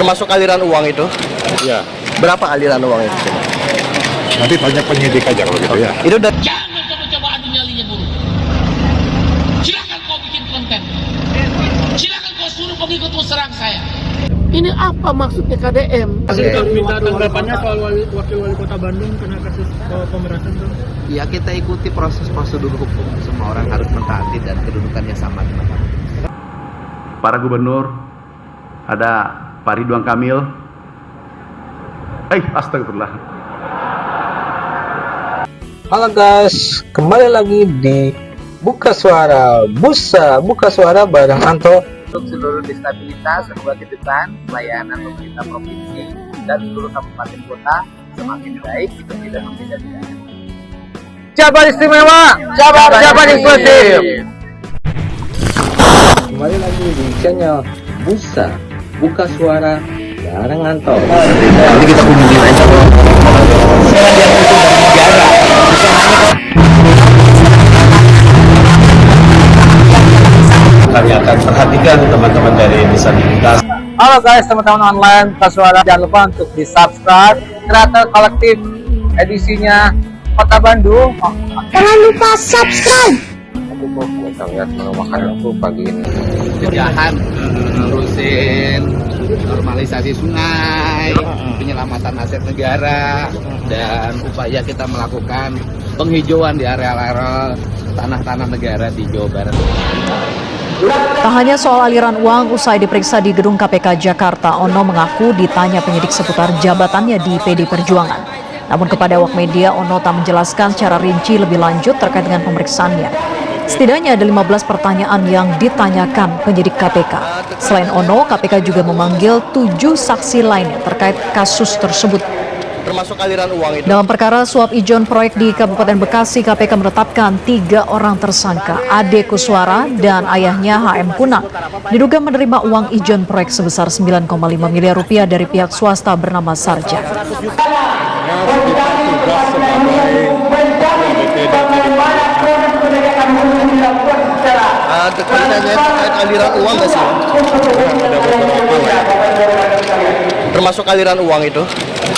Termasuk aliran uang itu? Iya. Berapa aliran uang itu? Nanti tanya penyidik aja kalau gitu ya. Itu dari Jangan coba-coba adu nyalinya buruh. Silakan kau bikin konten. Silakan kau suruh pengikutmu serang saya. Ini apa maksudnya KDM? Minta tanggapannya soal wakil wali kota Bandung kena kasus pemerasan tuh. Ya kita ikuti proses prosedur hukum. Semua orang harus mentaati dan kedudukannya sama. Para gubernur, ada Pak Ridwan Kamil. Astagfirullah. Halo guys, kembali lagi di Buka Suara Buka Suara bareng Anto. Untuk seluruh disabilitas, semoga ke depan pelayanan pemerintah provinsi dan seluruh kabupaten kota semakin baik, itu tidak membeda-bedakan. Jabar istimewa, Jabar inklusif. Kembali lagi di channel Buka Suara bareng Anto. nanti kita kunjungi aja. Kami akan perhatikan teman-teman dari disabilitas. Halo guys, teman-teman online Buka Suara, jangan lupa untuk di subscribe kreator kolektif edisinya Kota Bandung. Jangan lupa subscribe. Aku kok kita lihat menu makanan aku pagi ini. Pencegahan, ngurusin normalisasi sungai, penyelamatan aset negara, dan upaya kita melakukan penghijauan di area-area tanah-tanah negara di Jawa Barat. Tak hanya soal aliran uang, usai diperiksa di gedung KPK Jakarta, Ono mengaku ditanya penyidik seputar jabatannya di PD Perjuangan. Namun kepada awak media, Ono tak menjelaskan secara rinci lebih lanjut terkait dengan pemeriksaannya. Setidaknya ada 15 pertanyaan yang ditanyakan penyidik KPK. Selain Ono, KPK juga memanggil 7 saksi lainnya terkait kasus tersebut. Termasuk aliran uang itu. Dalam perkara suap ijon proyek di Kabupaten Bekasi, KPK menetapkan 3 orang tersangka, Ade Kuswara dan ayahnya HM Kunang, diduga menerima uang ijon proyek sebesar 9,5 miliar rupiah dari pihak swasta bernama Sarja. Pertanyaannya terkait aliran uang nggak sih? Termasuk aliran uang itu?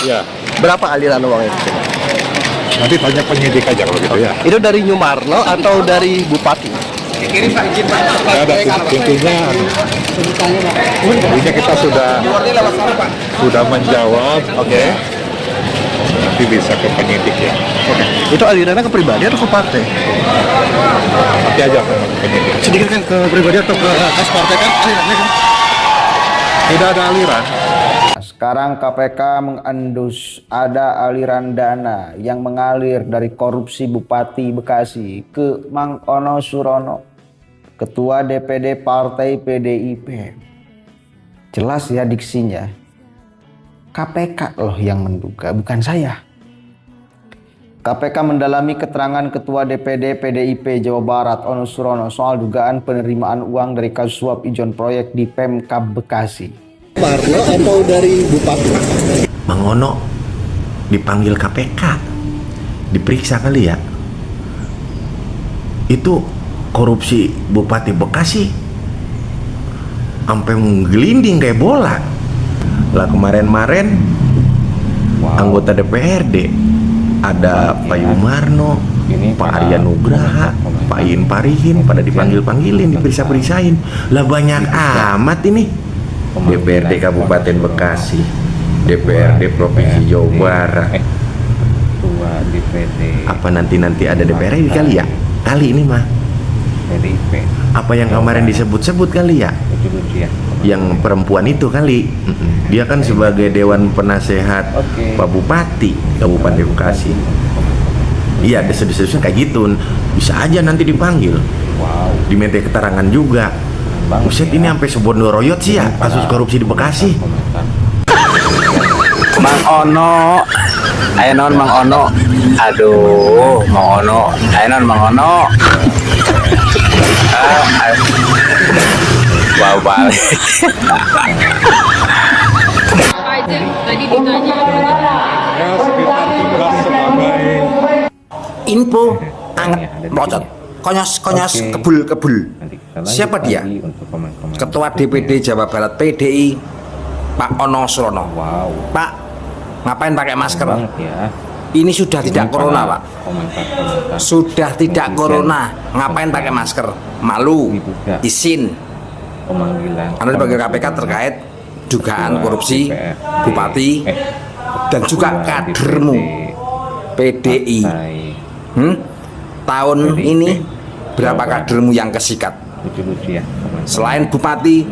Iya. Berapa aliran uang itu? Nanti tanya penyidik aja kalau gitu ya. Itu dari Nyumarno atau dari Bupati? Nggak ada intinya kita sudah menjawab. Oke. Nanti bisa ke penyidik ya. Oke. Itu alirannya ke pribadi atau ke partai? Nanti aja ke penyidik. Sedikit kan ke pribadi atau ke kas partai kan alirannya kan? Tidak ada aliran. Sekarang KPK mengendus ada aliran dana yang mengalir dari korupsi Bupati Bekasi ke Mang Ono Surono, Ketua DPD Partai PDIP. Jelas ya diksinya. KPK loh yang menduga, bukan saya. KPK mendalami keterangan Ketua DPD PDIP Jawa Barat Ono Surono soal dugaan penerimaan uang dari kasus suap ijon proyek di Pemkab Bekasi. Marno atau dari Bupati? Mang Ono dipanggil KPK, diperiksa kali ya. Itu korupsi Bupati Bekasi sampai menggelinding kayak bola. Lah kemarin-kemarin anggota DPRD ada Pak Yumarno, Pak Arya Nugraha, Pak Iin Parihin pada dipanggil-panggilin, diperiksa-periksain. Lah banyak amat ini. DPRD Kabupaten Bekasi, DPRD Provinsi Jawa Barat. Apa nanti ada DPRD kali ya? Kali ini mah. Apa yang kemarin disebut-sebut kali ya? Yang perempuan itu kali. Dia kan sebagai Dewan Penasehat Pak Bupati Kabupaten Bekasi. Iya, desa-desanya kayak gitu. Bisa aja nanti dipanggil. Diminta keterangan juga. Buset, ini sampai Sebondoroyot sih ya kasus korupsi di Bekasi. Mang Ono, ayo non Mang Ono. Aduh, Mang Ono, ayo non Mang Ono. Wow, balik. Tadi ditanya Info anget melocot. Konyos kebul. Siapa dia? Ketua DPD Jawa Barat PDI Pak Ono Surono. Wow. Pak, ngapain pakai masker? Ya. Ini sudah tidak corona, Pak. Sudah tidak corona. Ngapain pakai masker? Malu. Izin. Pemanggilan. Anda dipanggil KPK terkait dugaan korupsi bupati dan juga kadermu PDI. Tahun ini berapa kadermu yang kesikat? Selain Bupati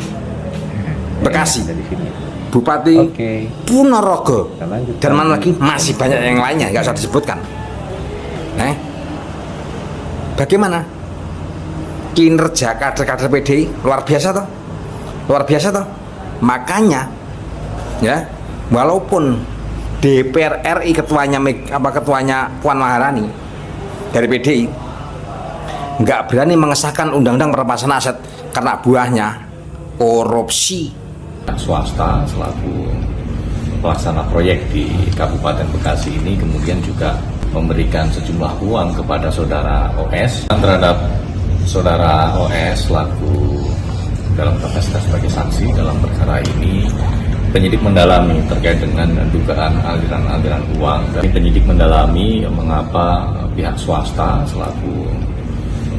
Bekasi, Bupati Ponorogo, dan mana lagi, masih banyak yang lainnya, nggak usah disebutkan. Bagaimana kinerja kader-kader PDI? Luar biasa toh, luar biasa toh. Makanya ya, walaupun DPR RI ketuanya Puan Maharani dari PDI nggak berani mengesahkan undang-undang perampasan aset karena buahnya korupsi. Swasta selaku pelaksana proyek di Kabupaten Bekasi ini kemudian juga memberikan sejumlah uang kepada saudara OS. Terhadap saudara OS selaku dalam kapasitas sebagai saksi dalam perkara ini, penyidik mendalami terkait dengan dugaan aliran-aliran uang. Dan penyidik mendalami mengapa pihak swasta selaku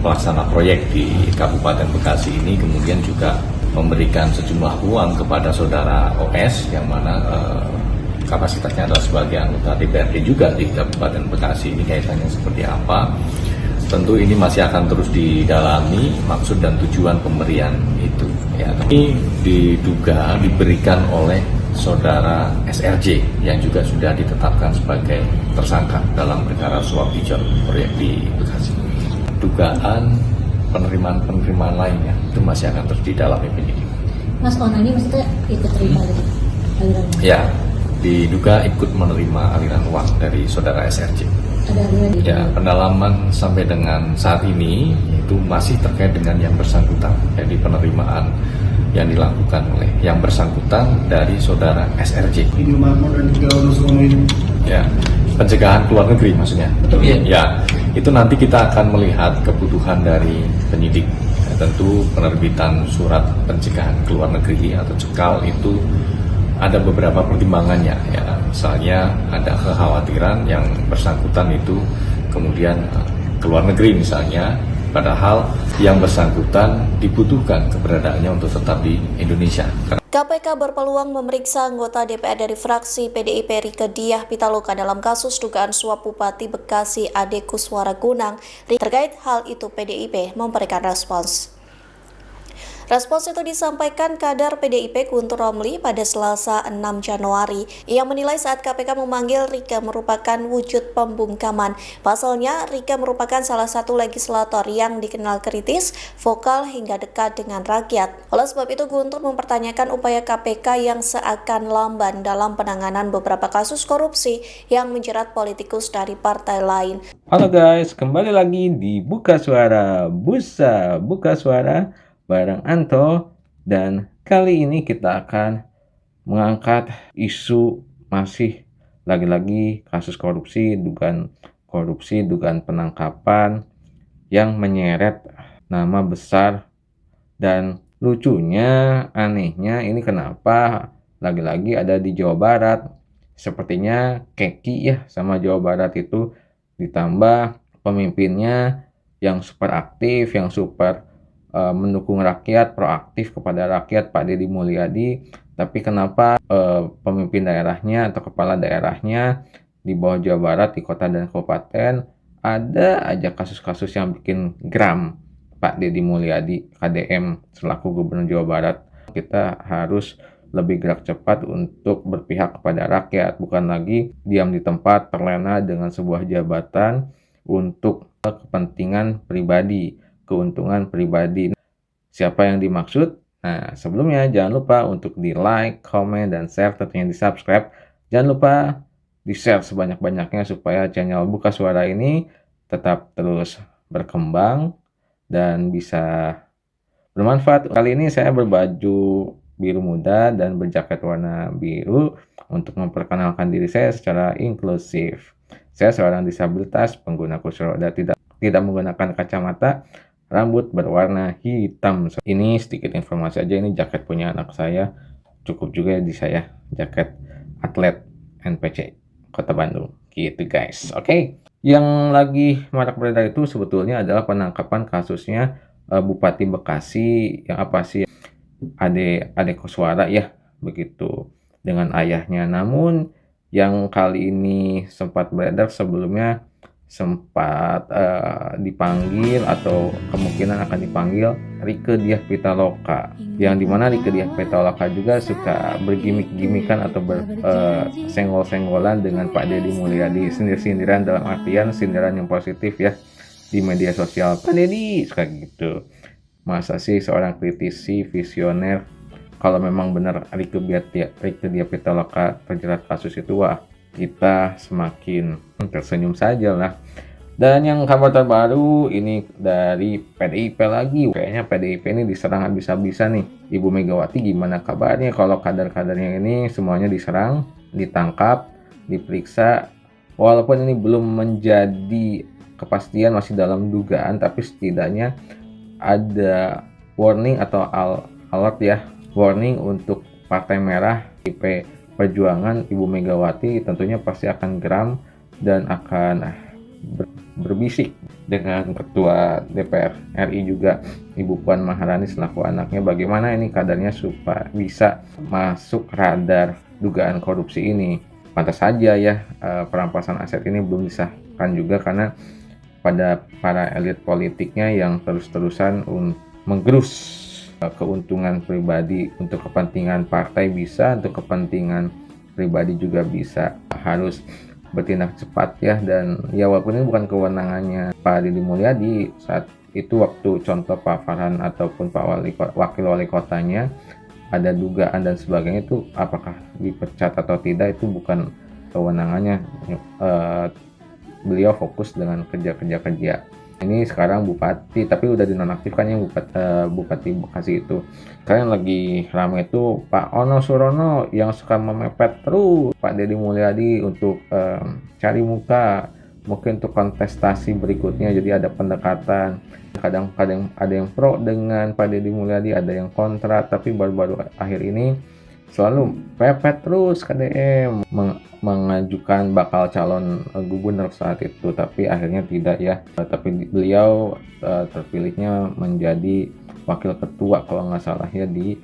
pelaksana proyek di Kabupaten Bekasi ini kemudian juga memberikan sejumlah uang kepada saudara OS yang mana kapasitasnya adalah sebagai anggota DPRD juga di Kabupaten Bekasi. Ini kaitannya seperti apa? Tentu ini masih akan terus didalami maksud dan tujuan pemberian itu. Ya, ini diduga diberikan oleh saudara SRJ yang juga sudah ditetapkan sebagai tersangka dalam perkara suap hijau proyek di Bekasi. Dugaan penerimaan lainnya itu masih akan terus didalami penyidik. Mas Ono ini maksudnya ikut terima dari aliran? Ya, diduga ikut menerima aliran uang dari saudara SRJ. Ada aliran? Ya, pendalaman sampai dengan saat ini itu masih terkait dengan yang bersangkutan, jadi penerimaan yang dilakukan oleh yang bersangkutan dari saudara SRJ. Ya, pencegahan keluar negeri maksudnya. Ya, itu nanti kita akan melihat kebutuhan dari penyidik. Ya, tentu penerbitan surat pencegahan keluar negeri atau cekal itu ada beberapa pertimbangannya. Ya, misalnya ada kekhawatiran yang bersangkutan itu kemudian keluar negeri misalnya, padahal yang bersangkutan dibutuhkan keberadaannya untuk tetap di Indonesia. KPK berpeluang memeriksa anggota DPR dari fraksi PDIP Rieke Diah Pitaloka dalam kasus dugaan suap Bupati Bekasi Ade Kuswara Gunang. Terkait hal itu PDIP memberikan respons. Respons itu disampaikan kader PDIP Guntur Romli pada Selasa 6 Januari. Ia menilai saat KPK memanggil Rieke merupakan wujud pembungkaman. Pasalnya, Rieke merupakan salah satu legislator yang dikenal kritis, vokal hingga dekat dengan rakyat. Oleh sebab itu, Guntur mempertanyakan upaya KPK yang seakan lamban dalam penanganan beberapa kasus korupsi yang menjerat politikus dari partai lain. Halo guys, kembali lagi di Buka Suara Buka Suara bareng Anto, dan kali ini kita akan mengangkat isu masih lagi-lagi kasus korupsi, dugaan penangkapan yang menyeret nama besar, dan lucunya, anehnya ini kenapa lagi-lagi ada di Jawa Barat. Sepertinya keki ya sama Jawa Barat itu, ditambah pemimpinnya yang super aktif, yang super mendukung rakyat, proaktif kepada rakyat, Pak Deddy Mulyadi. Tapi kenapa pemimpin daerahnya atau kepala daerahnya di bawah Jawa Barat, di kota dan kabupaten, ada aja kasus-kasus yang bikin geram Pak Deddy Mulyadi, KDM, selaku Gubernur Jawa Barat. Kita harus lebih gerak cepat untuk berpihak kepada rakyat, bukan lagi diam di tempat terlena dengan sebuah jabatan untuk kepentingan pribadi, keuntungan pribadi. Siapa yang dimaksud? Nah, sebelumnya jangan lupa untuk di like, komen, dan share, tentunya di subscribe. Jangan lupa di share sebanyak-banyaknya supaya channel Buka Suara ini tetap terus berkembang dan bisa bermanfaat. Kali ini saya berbaju biru muda dan berjaket warna biru untuk memperkenalkan diri saya secara inklusif. Saya seorang disabilitas, pengguna kursi roda, tidak menggunakan kacamata, rambut berwarna hitam. Ini sedikit informasi aja, ini jaket punya anak saya. cukup juga di saya jaket atlet NPC Kota Bandung gitu guys. Oke. Yang lagi marak beredar itu sebetulnya adalah penangkapan kasusnya Bupati Bekasi yang apa sih Ade Kuswara ya begitu dengan ayahnya. Namun yang kali ini sempat beredar sebelumnya sempat dipanggil atau kemungkinan akan dipanggil Rieke Diah Pitaloka, yang dimana Rieke Diah Pitaloka juga suka bergimik-gimikan atau bersenggol-senggolan dengan Pak Deddy Mulyadi, sindir-sindiran dalam artian sindiran yang positif ya di media sosial. Pak Deddy suka gitu, masa sih seorang kritisi visioner kalau memang benar Rieke Diah Pitaloka terjerat kasus itu, wah kita semakin tersenyum saja lah. Dan yang kabar terbaru ini dari PDIP lagi. Kayaknya PDIP ini diserang habis-habisan nih. Ibu Megawati gimana kabarnya kalau kader-kadernya ini semuanya diserang, ditangkap, diperiksa. Walaupun ini belum menjadi kepastian, masih dalam dugaan, tapi setidaknya ada warning atau alert ya. Warning untuk Partai Merah IP Perjuangan, Ibu Megawati tentunya pasti akan geram dan akan berbisik dengan Ketua DPR RI juga Ibu Puan Maharani selaku anaknya, bagaimana ini kadarnya supaya bisa masuk radar dugaan korupsi ini. Pantas saja ya perampasan aset ini belum disahkan juga karena pada para elit politiknya yang terus-terusan menggerus keuntungan pribadi untuk kepentingan partai bisa, untuk kepentingan pribadi juga bisa. Harus bertindak cepat ya, dan ya walaupun ini bukan kewenangannya Pak Deddy Mulyadi saat itu, waktu contoh Pak Farhan ataupun Pak Wakil Wali Kotanya ada dugaan dan sebagainya, itu apakah dipecat atau tidak itu bukan kewenangannya. Beliau fokus dengan kerja. Ini sekarang bupati, tapi udah dinonaktifkan yang bupati Bekasi itu. Sekarang lagi ramai itu Pak Ono Surono yang suka memepet terus Pak Deddy Mulyadi untuk cari muka, mungkin untuk kontestasi berikutnya. Jadi ada pendekatan, kadang-kadang ada yang pro dengan Pak Deddy Mulyadi, ada yang kontra, tapi baru-baru akhir ini selalu pepet terus KDM mengajukan bakal calon gubernur saat itu, tapi akhirnya tidak ya. Tapi beliau terpilihnya menjadi wakil ketua kalau nggak salah ya di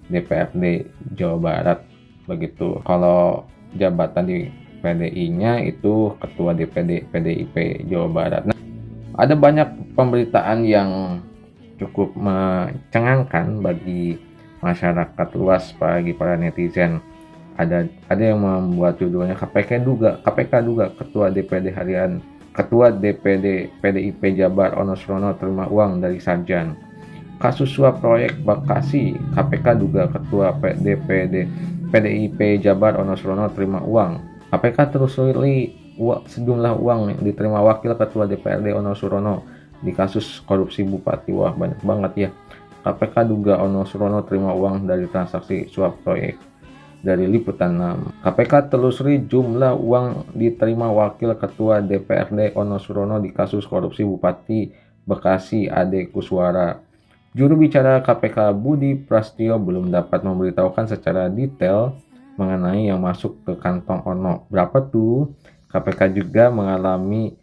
DPRD Jawa Barat begitu. Kalau jabatan di PDI-nya itu ketua DPD PDIP Jawa Barat. Nah, ada banyak pemberitaan yang cukup mencengangkan bagi masyarakat luas, bagi para netizen. Ada yang membuat judulnya KPK duga ketua DPD PDIP Jabar Ono Surono terima uang dari Sarjan. Kasus suap proyek Bekasi, KPK duga ketua DPD PDIP Jabar Ono Surono terima uang. KPK telusuri sejumlah uang yang diterima wakil ketua DPRD Ono Surono di kasus korupsi bupati. Wah, banyak banget ya. KPK duga Ono Surono terima uang dari transaksi suap proyek. Dari Liputan 6, KPK telusuri jumlah uang diterima wakil ketua DPRD Ono Surono di kasus korupsi Bupati Bekasi Ade Kuswara. Juru bicara KPK Budi Prastio belum dapat memberitahukan secara detail mengenai yang masuk ke kantong Ono. Berapa tuh? KPK juga mengalami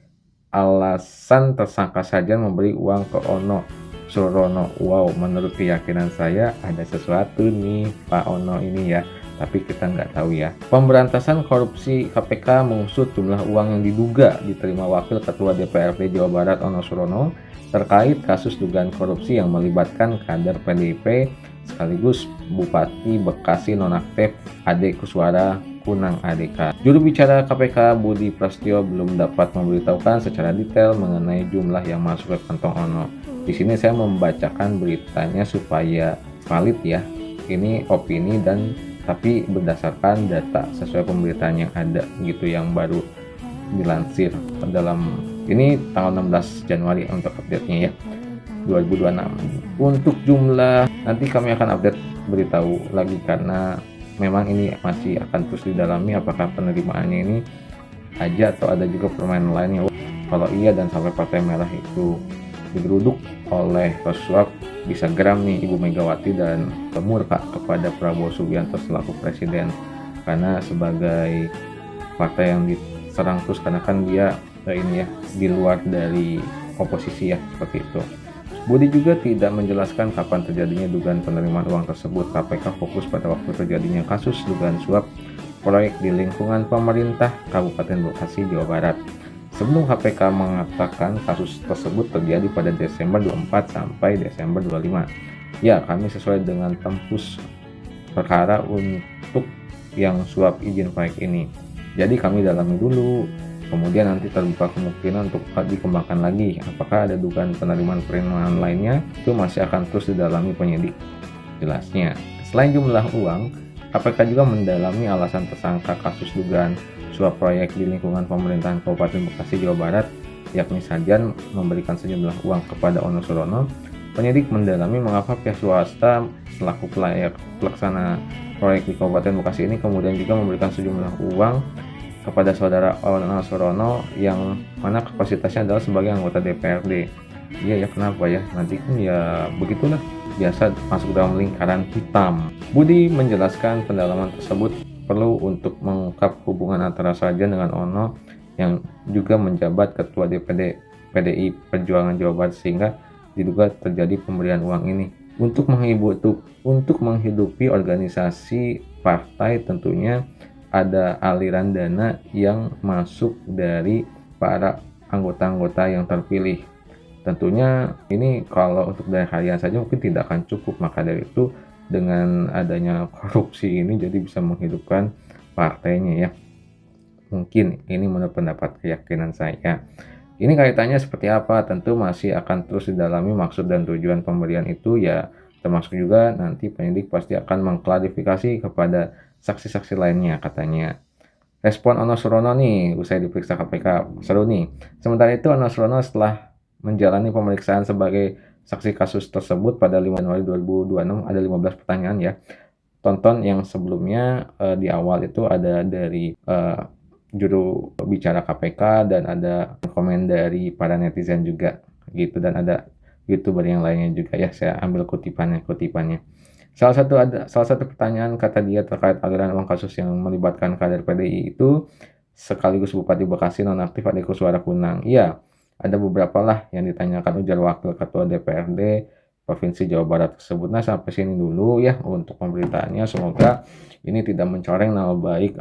alasan tersangka Sarjan memberi uang ke Ono Surono. Wow, menurut keyakinan saya ada sesuatu nih Pak Ono ini ya, tapi kita nggak tahu ya. Pemberantasan korupsi KPK mengusut jumlah uang yang diduga diterima wakil ketua DPRD Jawa Barat Ono Surono terkait kasus dugaan korupsi yang melibatkan kader PDIP sekaligus Bupati Bekasi nonaktif Ade Kuswara Kunang ADK. Juru bicara KPK Budi Prastio belum dapat memberitahukan secara detail mengenai jumlah yang masuk ke kantong Ono. Di sini saya membacakan beritanya supaya valid ya. Ini opini dan tapi berdasarkan data sesuai pemberitaan yang ada gitu, yang baru dilansir dalam ini tanggal 16 Januari untuk update-nya ya 2026. Untuk jumlah nanti kami akan update, beritahu lagi karena memang ini masih akan terus didalami apakah penerimaannya ini aja atau ada juga permainan lainnya. Kalau iya dan sampai Partai Merah itu digeruduk oleh kasus suap, bisa geram nih Ibu Megawati dan murka kepada Prabowo Subianto selaku presiden, karena sebagai partai yang diserang terus karena kan dia ini ya di luar dari oposisi ya, seperti itu. Budi juga tidak menjelaskan kapan terjadinya dugaan penerimaan uang tersebut. KPK fokus pada waktu terjadinya kasus dugaan suap proyek di lingkungan pemerintah Kabupaten Bekasi, Jawa Barat. Sebelum KPK mengatakan kasus tersebut terjadi pada Desember 24 sampai Desember 25. Ya, kami sesuai dengan tempus perkara untuk yang suap izin proyek ini. Jadi kami dalami dulu, kemudian nanti terbuka kemungkinan untuk dikembangkan lagi. Apakah ada dugaan penerimaan lainnya, itu masih akan terus didalami penyidik, jelasnya. Selain jumlah uang, KPK juga mendalami alasan tersangka kasus dugaan suap proyek di lingkungan pemerintahan Kabupaten Bekasi, Jawa Barat, yakni Sajan memberikan sejumlah uang kepada Ono Surono. Penyidik mendalami mengapa pihak swasta selaku pelaksana proyek di Kabupaten Bekasi ini kemudian juga memberikan sejumlah uang kepada saudara Ono Surono yang mana kapasitasnya adalah sebagai anggota DPRD. Iya ya, kenapa ya? Nanti kan ya begitulah, biasa masuk dalam lingkaran hitam. Budi menjelaskan pendalaman tersebut perlu untuk mengungkap hubungan antara Sajan dengan Ono yang juga menjabat Ketua DPD PDI Perjuangan Jawa Barat, sehingga diduga terjadi pemberian uang ini untuk menghidupi organisasi partai. Tentunya ada aliran dana yang masuk dari para anggota-anggota yang terpilih. Tentunya ini kalau untuk dari harian saja mungkin tidak akan cukup, maka dari itu dengan adanya korupsi ini jadi bisa menghidupkan partainya ya. Mungkin ini menurut pendapat keyakinan saya. Ini kaitannya seperti apa? Tentu masih akan terus didalami maksud dan tujuan pemberian itu ya, termasuk juga nanti penyidik pasti akan mengklarifikasi kepada saksi-saksi lainnya katanya. Respon Ono Surono nih usai diperiksa KPK, seru nih. Sementara itu Ono Surono setelah menjalani pemeriksaan sebagai saksi kasus tersebut pada 5 Januari 2026 ada 15 pertanyaan ya. Tonton yang sebelumnya di awal itu ada dari juru bicara KPK dan ada komen dari para netizen juga gitu, dan ada YouTuber yang lainnya juga ya. Saya ambil kutipannya. Salah satu pertanyaan kata dia terkait aliran uang kasus yang melibatkan kader PDI itu sekaligus Bupati Bekasi nonaktif Adekuswara Kunang. Iya, ada beberapa lah yang ditanyakan, ujar Wakil Ketua DPRD Provinsi Jawa Barat tersebut. Nah, sampai sini dulu ya untuk pemberitaannya. Semoga ini tidak mencoreng nama baik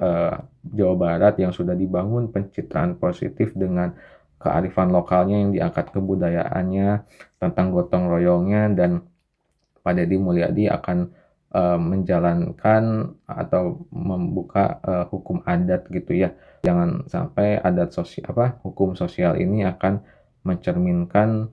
Jawa Barat yang sudah dibangun pencitraan positif dengan kearifan lokalnya yang diangkat kebudayaannya, tentang gotong royongnya, dan Pak Deddy Mulyadi akan menjalankan atau membuka hukum adat gitu ya. Jangan sampai hukum sosial ini akan mencerminkan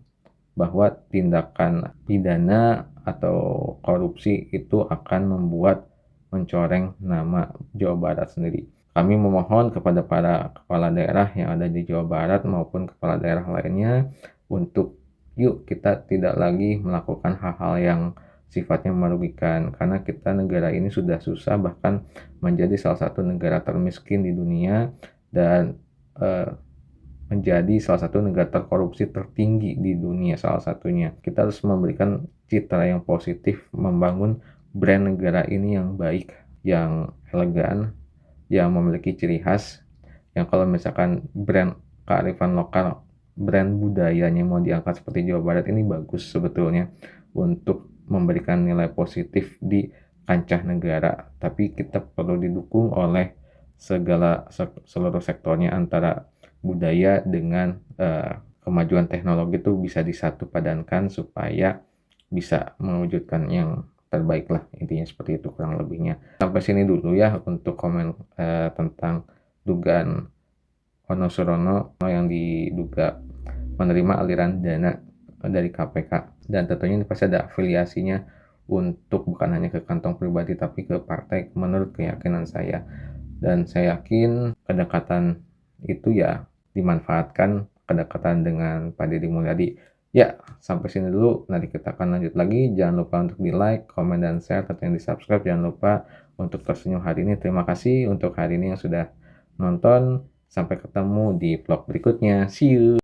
bahwa tindakan pidana atau korupsi itu akan membuat mencoreng nama Jawa Barat sendiri. Kami memohon kepada para kepala daerah yang ada di Jawa Barat maupun kepala daerah lainnya untuk yuk kita tidak lagi melakukan hal-hal yang sifatnya merugikan, karena kita negara ini sudah susah, bahkan menjadi salah satu negara termiskin di dunia dan menjadi salah satu negara terkorupsi tertinggi di dunia salah satunya. Kita harus memberikan citra yang positif, membangun brand negara ini yang baik, yang elegan, yang memiliki ciri khas, yang kalau misalkan brand kearifan lokal, brand budayanya mau diangkat seperti Jawa Barat ini bagus sebetulnya untuk memberikan nilai positif di kancah negara. Tapi kita perlu didukung oleh seluruh sektornya, antara budaya dengan kemajuan teknologi itu bisa disatu padankan supaya bisa mewujudkan yang terbaik lah, intinya seperti itu kurang lebihnya. Sampai sini dulu ya untuk komen tentang dugaan Ono Surono yang diduga menerima aliran dana dari KPK, dan tentunya ini pasti ada afiliasinya untuk bukan hanya ke kantong pribadi tapi ke partai menurut keyakinan saya. Dan saya yakin kedekatan itu ya dimanfaatkan, kedekatan dengan Pak Deddy Mulyadi. Ya, sampai sini dulu, nanti kita akan lanjut lagi. Jangan lupa untuk di like, komen, dan share, tentunya di subscribe. Jangan lupa untuk tersenyum hari ini. Terima kasih untuk hari ini yang sudah nonton. Sampai ketemu di vlog berikutnya. See you!